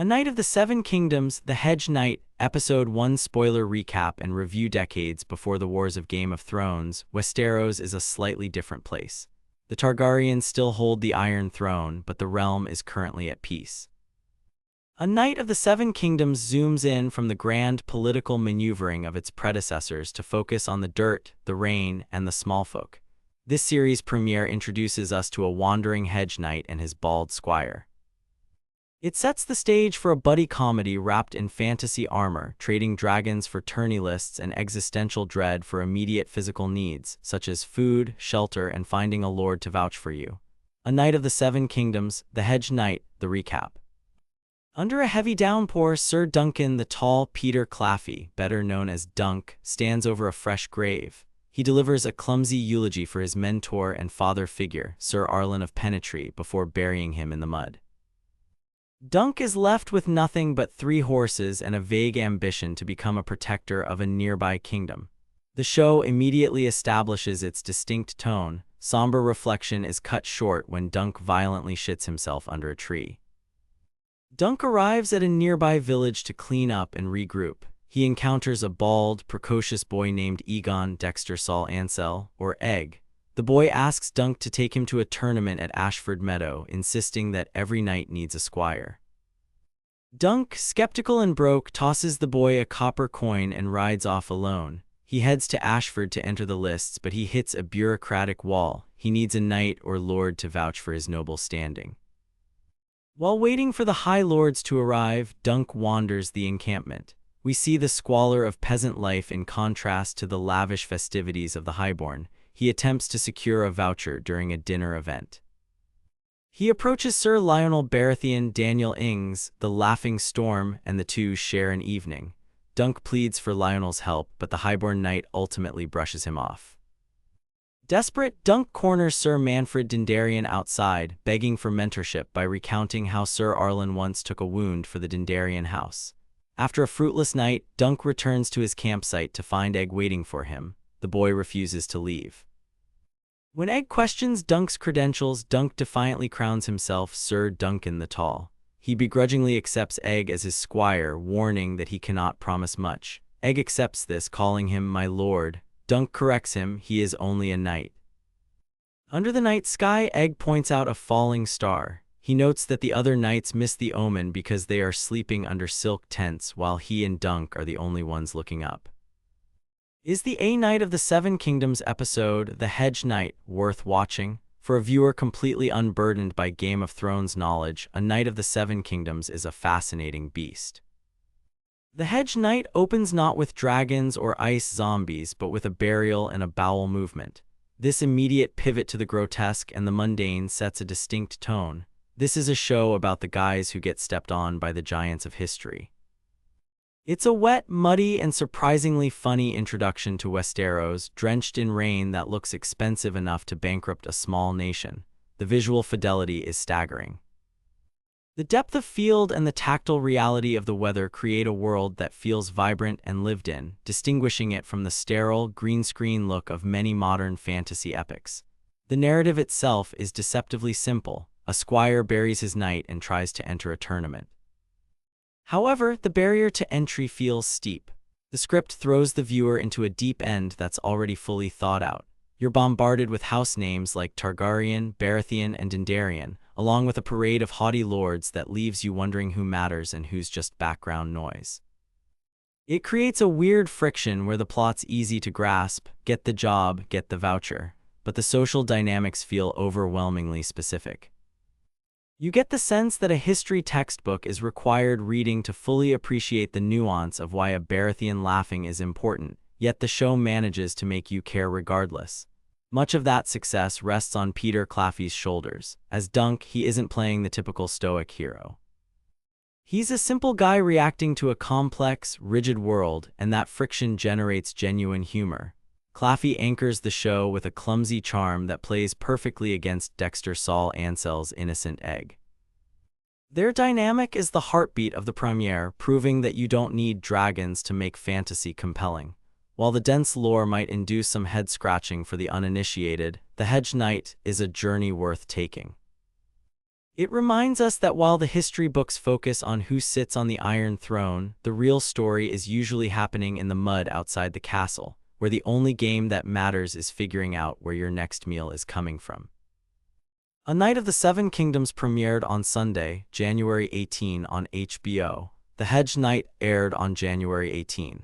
A Knight of the Seven Kingdoms, The Hedge Knight, Episode 1 spoiler recap and review. Decades before the wars of Game of Thrones, Westeros is a slightly different place. The Targaryens still hold the Iron Throne, but the realm is currently at peace. A Knight of the Seven Kingdoms zooms in from the grand political maneuvering of its predecessors to focus on the dirt, the rain, and the small folk. This series premiere introduces us to a wandering hedge knight and his bald squire. It sets the stage for a buddy comedy wrapped in fantasy armor, trading dragons for tourney lists and existential dread for immediate physical needs, such as food, shelter, and finding a lord to vouch for you. A Knight of the Seven Kingdoms, The Hedge Knight, the recap. Under a heavy downpour, Sir Duncan the Tall, Peter Claffey, better known as Dunk, stands over a fresh grave. He delivers a clumsy eulogy for his mentor and father figure, Sir Arlen of Penetry, before burying him in the mud. Dunk is left with nothing but 3 horses and a vague ambition to become a protector of a nearby kingdom. The show immediately establishes its distinct tone. Somber reflection is cut short when Dunk violently shits himself under a tree. Dunk arrives at a nearby village to clean up and regroup. He encounters a bald, precocious boy named Egon Dexter Saul Ansell, or Egg. The boy asks Dunk to take him to a tournament at Ashford Meadow, insisting that every knight needs a squire. Dunk, skeptical and broke, tosses the boy a copper coin and rides off alone. He heads to Ashford to enter the lists, but he hits a bureaucratic wall. He needs a knight or lord to vouch for his noble standing. While waiting for the High Lords to arrive, Dunk wanders the encampment. We see the squalor of peasant life in contrast to the lavish festivities of the highborn. He attempts to secure a voucher during a dinner event. He approaches Sir Lionel Baratheon Daniel Ings, the Laughing Storm, and the two share an evening. Dunk pleads for Lionel's help, but the highborn knight ultimately brushes him off. Desperate, Dunk corners Sir Manfred Dindarian outside, begging for mentorship by recounting how Sir Arlen once took a wound for the Dindarian house. After a fruitless night, Dunk returns to his campsite to find Egg waiting for him. The boy refuses to leave. When Egg questions Dunk's credentials, Dunk defiantly crowns himself Sir Duncan the Tall. He begrudgingly accepts Egg as his squire, warning that he cannot promise much. Egg accepts this, calling him my lord. Dunk corrects him, he is only a knight. Under the night sky, Egg points out a falling star. He notes that the other knights miss the omen because they are sleeping under silk tents while he and Dunk are the only ones looking up. Is the A Knight of the Seven Kingdoms episode, The Hedge Knight, worth watching? For a viewer completely unburdened by Game of Thrones knowledge, A Knight of the Seven Kingdoms is a fascinating beast. The Hedge Knight opens not with dragons or ice zombies, but with a burial and a bowel movement. This immediate pivot to the grotesque and the mundane sets a distinct tone. This is a show about the guys who get stepped on by the giants of history. It's a wet, muddy, and surprisingly funny introduction to Westeros, drenched in rain that looks expensive enough to bankrupt a small nation. The visual fidelity is staggering. The depth of field and the tactile reality of the weather create a world that feels vibrant and lived in, distinguishing it from the sterile, green-screen look of many modern fantasy epics. The narrative itself is deceptively simple. A squire buries his knight and tries to enter a tournament. However, the barrier to entry feels steep. The script throws the viewer into a deep end that's already fully thought out. You're bombarded with house names like Targaryen, Baratheon, and Dindarian, along with a parade of haughty lords that leaves you wondering who matters and who's just background noise. It creates a weird friction where the plot's easy to grasp, get the job, get the voucher, but the social dynamics feel overwhelmingly specific. You get the sense that a history textbook is required reading to fully appreciate the nuance of why a Baratheon laughing is important, yet the show manages to make you care regardless. Much of that success rests on Peter Claffey's shoulders. As Dunk, he isn't playing the typical stoic hero. He's a simple guy reacting to a complex, rigid world, and that friction generates genuine humor. Claffey anchors the show with a clumsy charm that plays perfectly against Dexter Saul Ansell's innocent Egg. Their dynamic is the heartbeat of the premiere, proving that you don't need dragons to make fantasy compelling. While the dense lore might induce some head-scratching for the uninitiated, The Hedge Knight is a journey worth taking. It reminds us that while the history books focus on who sits on the Iron Throne, the real story is usually happening in the mud outside the castle, where the only game that matters is figuring out where your next meal is coming from. A Knight of the Seven Kingdoms premiered on Sunday, January 18 on HBO. The Hedge Knight aired on January 18.